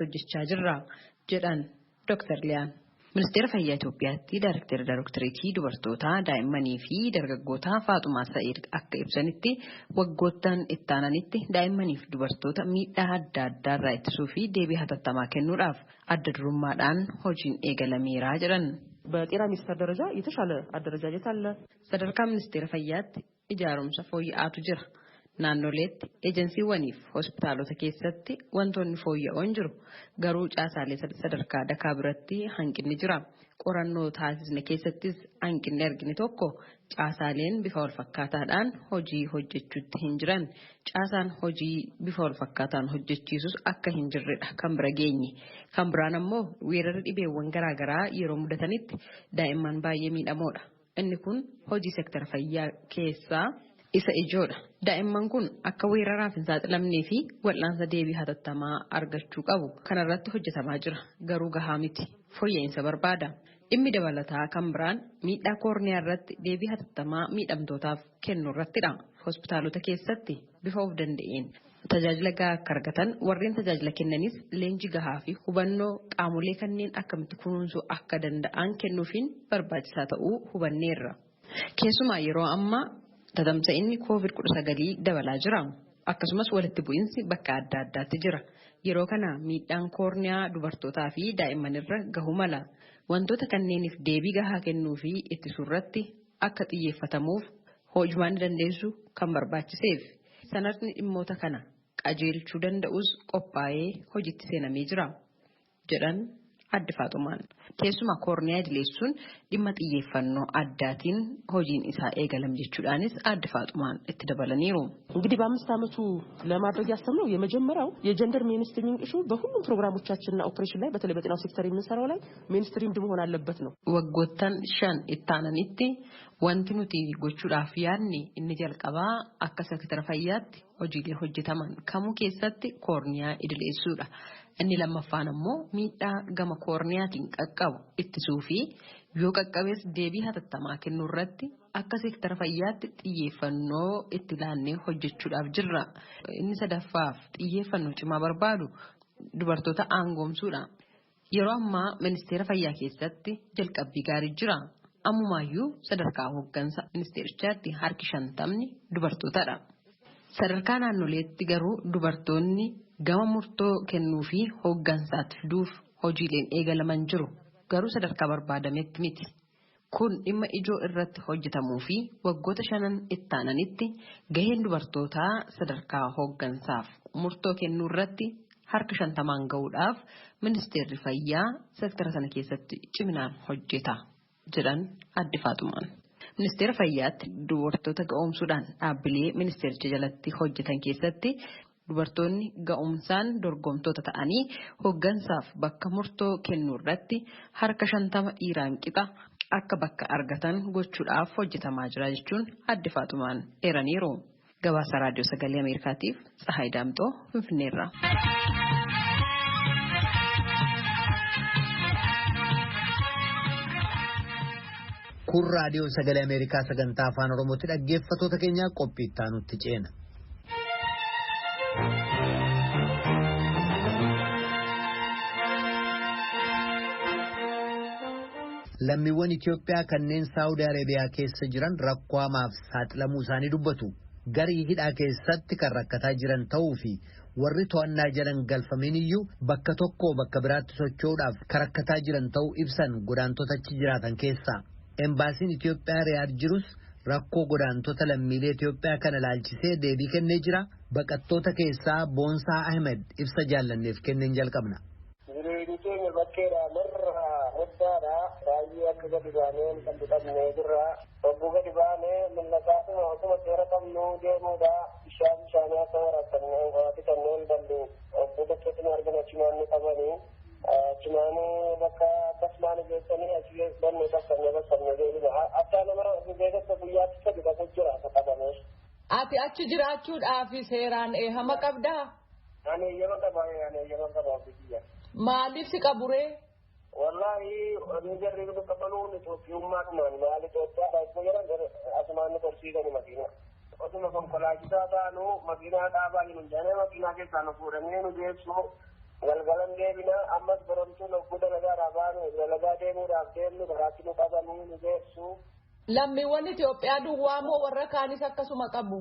irratti hojjechaa jirra jedhan Dr. Liyaan. Ministeera Fayyaa Itoophiyaatti Daayirektara Daayiroktareetii Dubartootaa Daa'immanii fi Dargaggootaa Faaxumaa Sa'iid akka ibsanitti waggoottan itti aananitti daa'immanii fi dubartoota miidhaa adda addaarraa ittisuu fi deebii hatattamaa kennuudhaaf adda durummaadhaan hojiin eegalameera jedhan. በጤና ሚኒስቴር ደረጃ የተሻለ አደረጃጀት አለ። ሰደርካ ሚኒስቴር ፈያት ኢጃሩምሰ ፎይአቱ ጅራ naannoleetti ejensiiwwaniif hospitaalota keessatti wantoonni fooyya'oon jiru garuu caasaalee sadarkaa dakaa biratti hanqinni jira. Qorannoo taasisne keessattis hanqinni argine tokko caasaaleen bifa wal fakkaataadhaan hojii hojjechuutti hin jiran. Caasaan hojii bifa wal fakkaataan hojjechiisus akka hin jirredha kan bira geenye. Kan biraan ammoo weerarri dhibeewwan garaagaraa yeroo mudatanitti daa'imman baay'ee miidhamoodha. Inni kun hojii sektara fayyaa keessaa isa ijoodha. Daa'imman kun akka weeraraaf hin saaxilamnee fi wal'aansa deebii hatattamaa argachuu qabu. Kanarratti hojjetamaa jira. Garuu gahaa miti. Fooyya'insa barbaada. Dhimmi dabalataa kan biraan miidhaa koorniyaa irratti deebii hatattamaa miidhamtootaaf kennu irrattidha. Hospitaalota keessatti bifa of danda'een tajaajila gahaa akka argatan warreen tajaajila kennanis leenjii gahaa fi hubannoo qaamolee kanneen akkamitti kunuunsuu akka danda'an kennuufiin barbaachisaa ta'uu hubanneerra. Keessumaa yeroo ammaa tatamsa'inni COVID-19 dabalaa jira. Akkasumas walitti bu'iinsi bakka adda addaatti jira. Yeroo kana miidhaan koorniyaa dubartootaa fi daa'imman irra gahu mala. Wantoota kanneeniif deebii gahaa kennuu fi ittisuu irratti akka xiyyeeffatamuuf hojimaan dandeessu kan barbaachiseef. Sanarni dhimmoota kana qajeelchuu danda'us qophaa'ee hojiitti seenamee jira jedhan addi Faaxumaan. Keessumaa koorniyaa idileessuun dhimma xiyyeeffannoo addaatiin hojiin isaa eegalame jechuudhaanis addi Faaxumaan itti dabalaniiru. እንግዲህ በ5 ዓመቱ ለማድረግ ያሰብነው የመጀመሪያው የጀንደር ሜንስትሪሚንግ ኢሹ በሁሉም ፕሮግራሞቻችንና ኦፕሬሽን ላይ በተለይ በጤናው ሴክተር የምንሰራው ላይ ሜንስትሪምድ መሆን አለበት ነው። ወጎተን ሸን ኢታናኒቲ wanti nuti gochuudhaaf yaadne inni jalqabaa akka sektara fayyaatti hojiilee hojjetaman kamuu keessatti koorniyaa idileessuudha. Inni lammaffaan ammoo miidhaa gama koorniyaatiin qaqqabu ittisuu fi yoo qaqqabees deebii hatattamaa kennuu irratti akka sektara fayyaatti xiyyeeffannoo itti laannee hojjechuudhaaf jirra. Inni sadaffaaf xiyyeeffannoo cimaa barbaadu dubartoota aangoomsuudha. Yeroo ammaa ministeera fayyaa keessatti jalqabbii gaarii jira. Ammumaayyuu sadarkaa hooggansa ministeerichaatti harki 50 dubartootadha. Sadarkaa naannoleetti garuu dubartoonni gama murtoo kennuu fi hooggansaatti fiduuf hojiileen eegalaman jiru. Garuu sadarkaa barbaadametti miti. Kun dhimma ijoo irratti hojjetamuu fi waggoota 5 itti aananitti gaheen dubartootaa sadarkaa hooggansaaf murtoo kennuu irratti harka 50 gahuudhaaf ministeerri fayyaa sektara sana keessatti ciminaan hojjeta jedhan addi Faaxumaan. Ministeera fayyaatti dubartoota ga'oomsuudhaan dhaabbilee ministeericha jalatti hojjetan keessatti dubartoonni ga'umsaan dorgomtoota ta'anii hooggansaaf bakka murtoo kennuu irratti harka 50 dhiiraan qixa akka bakka argatan gochuudhaaf hojjetamaa jira jechuun addi Faaxumaan eeraniiru. Gabaasa raadiyoo sagalee Ameerikaatiif Tsahaay Daamxoo Finfinneerraa. Kun raadiyoo sagalee Ameerikaa sagantaa afaan Oromootti dhaggeeffattoota keenya qophii itti aanutti ceena. Lammiiwwan Itoophiyaa kanneen Saawudii Arabiyaa keessa jiran rakkoo hamaaf saaxilamuu isaanii dubbatu. Garii hidhaa keessatti kan rakkataa jiran ta'uu fi warri to'annaa jalan galfameen iyyuu bakka tokko bakka biraatti socho'uudhaaf kan rakkataa jiran ta'uu ibsan godaantota achi jiraatan keessaa. Embaasiin Itoophiyaa Riyaad jirus rakkoo godaantota lammiilee Itoophiyaa kana ilaalchisee deebii kennee jira. Baqattoota keessaa Boonsaa Ahmed ibsa jaallanneef kenneen jalqabna. baay'ee akka gadi baanee kan bitamnee jirra. Obbuu gadi baanee millasaatuma osuma seera qabnu deemuudha. Bishaanii akka waraabannee waati kanneen ballu obbuu bakkeetti argina cimaanni qabanii. Cimaanii bakka akkasumaan geessanii achi bannee bassannee deemina. Addaa nama beekasa guyyaatti sadi bakka jira qabamee. Ati achi jiraachuudhaaf seeraan eehama qabdaa? Ani eeyyama qabaa biyya. Maaliif si qaburee? Wallahi ani jarri ko kabalun Itoophiyaa man maali Itoophiyaa baay'ee jiran asmaan korsiisani Madiina. Osuma konkolaachisaa baanu Madiina dhaabanii mun jane Madiina keessaa nu fuudhanii nu geessu galgalan deebina ammas borontuun ogguu dalagaa baanu dalagaa deemuudhaaf deemnu baraatti nu qabanii nu geessu. Lammiiwwan Itoophiyaa duwwaa moo warra kaanis akkasuma qabu?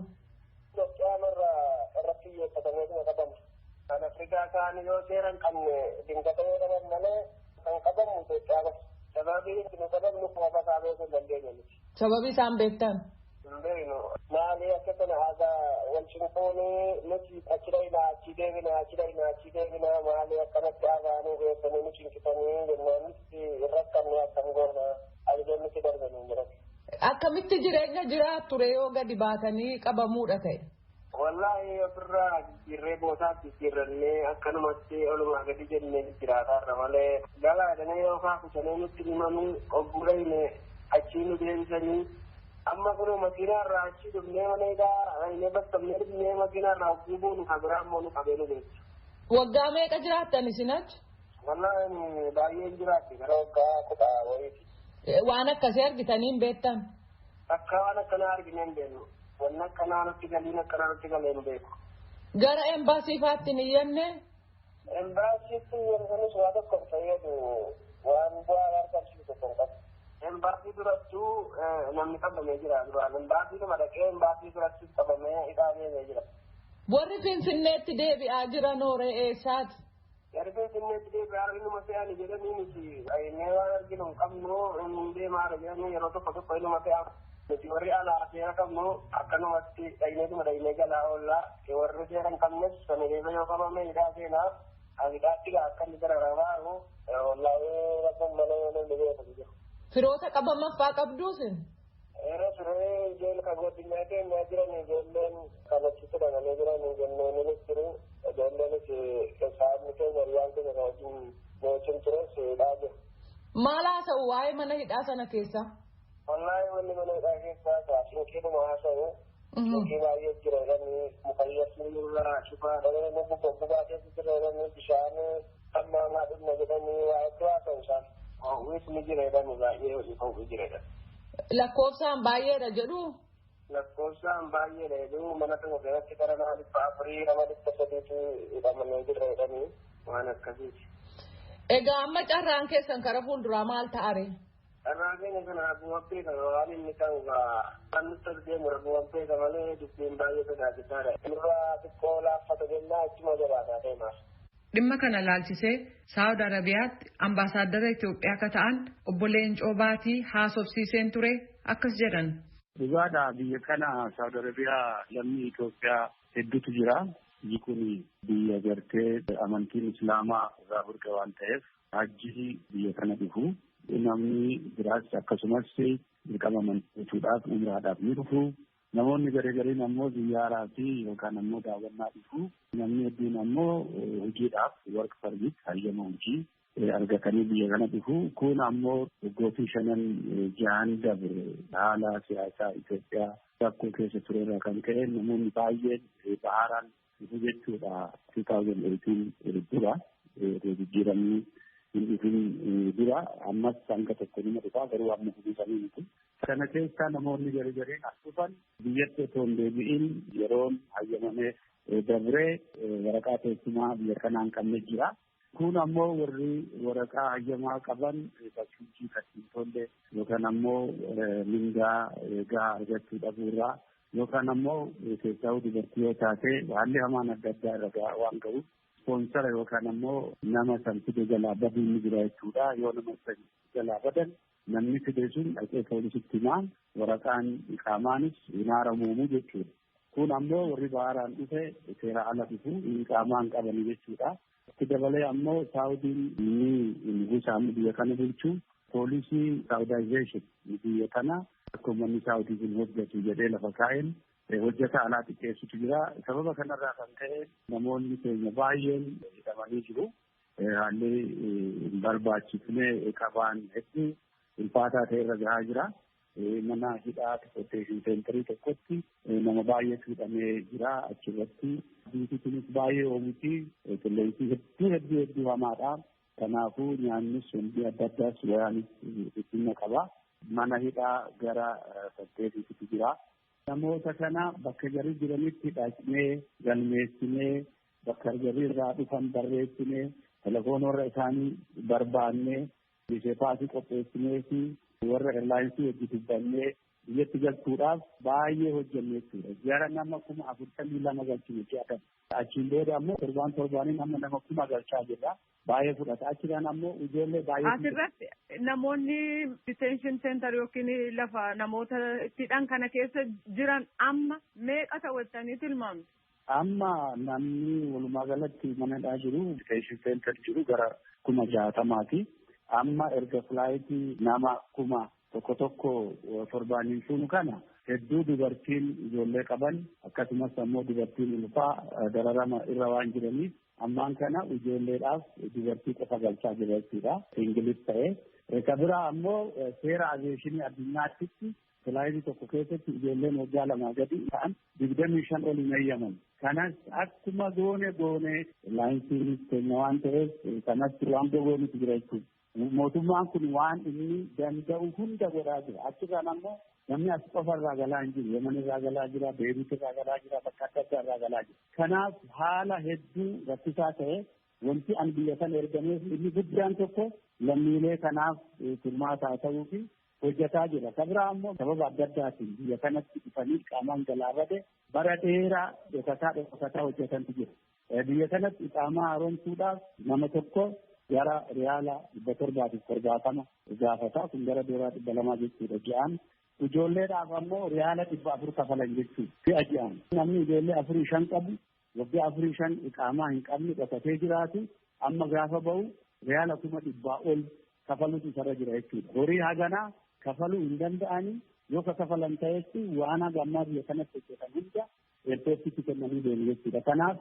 Itoophiyaan irratti xiyyeeffatameetuma qabamu. Kan Afrikaa kaan yoo seeran qabne dinqatee qaban malee kan qabamu Itoophiyaa qofa. Sababii nu qabamnu qofa beekuu hin dandeenye miti. Sababii isaan beektan? Hin beeknu. Maali akka kana aadaa wal cinquunii nuti achi dhaynaa achi deebinaa maali akkanatti aadaanii beektanii nu cinqitanii jennaanis rakkannee akkam goona ajajoonni itti darbanii jira. Akkamitti jireenya jiraatu ture yoo gadi baatanii qabamuudha ta'e? Wallaahi ofirraa jirree boosaatti jirrannee akkanumatti olumaa gadi jennee jiraatarra malee galaadhanii yookaan kutanee nutti himanii oggurayne achii nu deebisanii amma kun makiinaarraa achii dhufnee maneegaa inni bakkamnee dhufnee makiinaarraa ogguu buunu kabiraan moo nu qabee nu beektu. Waggaa meeqa jiraattan isin achi? Wallaahi baay'een jiraatti gara waggaa 10 wayiiti. Waan akkasii argitanii hin beektan? Akka waan akkanaa argine hin beeknu. Wanni akkanaa nutti galiin akkanaa nutti galee hin beeku. Gara embaasiifaatti hin iyyannee? Embaasiitti yeroo waa tokko hin fayyadu waan bu'aa argamsiisu tokko hin qabu. Embaasii durattuu namni qabamee jira duraan. Embaasii nama dhaqee embaasii duratti qabamee hidhaa deemee jira. Warri Finfinneetti deebi'aa jiran hooree eessaati? Warri Finfinneetti deebi'aa innuma fe'anii jedhanii miti. Inni waan arginu hin qabnu inni deemaa jedhanii yeroo tokko innuma fe'aa. Nuti warri alaa seera qabnu akkanumatti dhaynee galaa oollaa warri seera hin qabnes kan deema yoo qabame hidhaa seenaa hidhaatti akka inni dararamaa ollaa'ee rakkoon malee yoo namni beeku jiru. Firoota qabamaffaa qabduusin? Yeroo turee ijoollee kan godinaa keenyaa jiran ijoolleen kan achitti dhaqanii jiran ijoolleen jiru ijoolleenis saafni keenya riyyaan keenya kan wajjin gochuun tures hidhaa jiru. Maal haasa'u waa'ee mana hidhaa sana keessa? Wallaahi wanni mana hidhaa keessaa kaasiin keeduma haasa'u. Shukii baay'ee jira jedhanii mukayyasni irraa shufaa dhabee gubaa keessa jira jedhanii bishaan hammaamaa dhumna jedhanii waa itti haasa'u isaan. Wisni jira jedhanii baay'ee hojii ta'uu jira jedhan. Lakkoofsaan baay'eedha jedhu? Lakkoofsaan baay'eedha jedhu mana tokko keessatti gara nama 400 nama 300 hidhamanii jira jedhanii waan akkasiiti. Egaa amma carraan keessan kara fuulduraa maal ta'are? Carraan keenya kana akkuma beekamu waan inni ta'u kan nutti deemu akkuma beekamu malee dubbiin baay'ee sodaachisaadha. Irraa xiqqoo laaffata jennaa achuma jabaataa deemaa. Dhimma kana laalchisee Saawud Arabiyaatti ambaasaaddara Itoophiyaa akka ta'an obbo Leencoo Baatii haasofsiiseen ture akkas jedhan. Dhugaadha biyya kana Saawud Arabiyaa lammii Itoophiyaa hedduutu jira. Biyyi kun biyya gartee amantiin Islaamaa irraa burqe waan ta'eef hajji biyya kana dhufu. Namni biraas akkasumas dirqama amantiidhaaf umraadhaaf ni dhufu. Namoonni gareen ammoo ziyyaaraa fi yookaan ammoo daawwannaa dhufu. Namni hedduun ammoo hojiidhaaf work permit hayyama hojii argatanii biyya kana dhufu. Kun ammoo waggootii 5 dabre haala siyaasaa Itoophiyaa rakkoo keessa turerraa kan ka'e namoonni baay'een baharaan dhufu jechuudha. 2018 dura jijjiiramni hin dura ammas hanga tokko nima dhufaa garuu amma hubisanii miti. Kana keessaa namoonni gareen as dhufan biyyatti otoo hin deebi'in yeroon hayyamamee dabree waraqaa teessumaa biyya kanaa hin qabne jira. Kun ammoo warri waraqaa hayyamaa qaban bakkiitti kan tolle yookaan ammoo mindaa gahaa argachuu dhabuurraa yookaan ammoo keessaa dubartii yoo taate haalli hamaan adda addaa irra waan ga'uuf sponsora yookaan ammoo nama san fide jalaa baduu ni jira jechuudha. Yoo nama san jalaa badan namni fide sun dhaqee poolisitti himaa waraqaan iqaamaanis hinaaramuumu jechuudha. Kun ammoo warri baharaan dhufe seera ala dhufu iqaamaan qabani jechuudha. Itti dabalee ammoo Saawudiin ni guusamu biyya kana bulchuu poolisii Saawudaayizeeshin biyya kana akka uummanni Saawudiin hojjetu jedhee lafa kaa'een hojjeta alaa xiqqeessutu jira. Sababa kanarraa kan ka'e namoonni keenya baay'een hidhamanii jiru. Haalli hin barbaachisne qabaan hedduu ulfaataa ta'e irra gahaa jira. Mana hidhaa detention center tokkotti nama baay'eetu hidhamee jira achirratti. Biyyi kunis baay'ee oomuti qilleensi hedduu hamaadha. Kanaafuu nyaannis hundi adda addaas wayaanis dhiphinna qaba. Mana hidhaa gara 8 jira. Namoota kana bakka jarri jiranitti dhaqnee galmeessinee bakka jarri irraa dhufan barreessinee telefoonarra isaanii barbaannee ishee paasii qopheessinee fi warra eerlaayinsii hojii dubbannee biyyatti galchuudhaaf baay'ee hojjennee jechuudha. Jara nama 42 galchine jedhan. Achiin booda ammoo torbaaniin amma nama 1000 galchaa jirra. Baay'ee fudhata. Achirraan ammoo ijoollee baay'ee. Asirratti namoonni detention center yookiin lafa namoota ittidhaan kana keessa jiran amma meeqa ta'uttanii tilmaamtu? Amma namni walumaa galatti manadhaa jiru detention center jiru gara 60,000. Amma erga filaayitii nama 1,000 torbaaniin fuunu kana hedduu dubartiin ijoollee qaban akkasumas ammoo dubartiin ulfaa dararama irra waan jiraniif ammaan kana ijoolleedhaaf dubartii qofa galchaa jira jechuudha. Ingilis ta'ee. Ka biraa ammoo seera aviyeeshinii addunyaatti filaayitii tokko keessatti ijoolleen waggaa 2 gadi ta'an 25 ol hin eeyyaman. Kanas akkuma goone laayinsiin keenya waan ta'eef kanas waan gogooniti jira jechuudha. Mootummaan kun waan inni danda'u hunda godhaa jira. Achirraan ammoo namni as qofa irraa galaa hin jiru. Yemen irraa galaa jira, Beeruut irraa galaa jira, bakka adda addaa irraa galaa jira. Kanaaf haala hedduu rakkisaa ta'e wanti an biyya kana ergameef inni guddaan tokko lammiilee kanaaf furmaataa ta'uu fi hojjetaa jira. Kan biraa ammoo sababa adda addaatiin biyya kanatti dhufanii qaamaan galaafate bara dheeraa dhokataa hojjetantu jira. Biyya kanatti qaamaa haaromsuudhaaf nama tokko gara riyaala 770 gaafata kun gara doolaa 200 jechuudha ji'aan. Ijoolleedhaaf ammoo riyaala 400 kafalan jechuudha. Si'a ji'aan. Namni ijoollee 4-5 qabu waggaa 4-5 iqaamaa hin qabne dhokatee jiraatu amma gaafa bahu riyaala 100 ol kafalutu isarra jira jechuudha. Horii haganaa kafaluu hin danda'anii yoo kafalan ta'etti waan hagammaa biyya kanatti hojjetan hunda eertoottitti kennanii deemu jechuudha. Kanaaf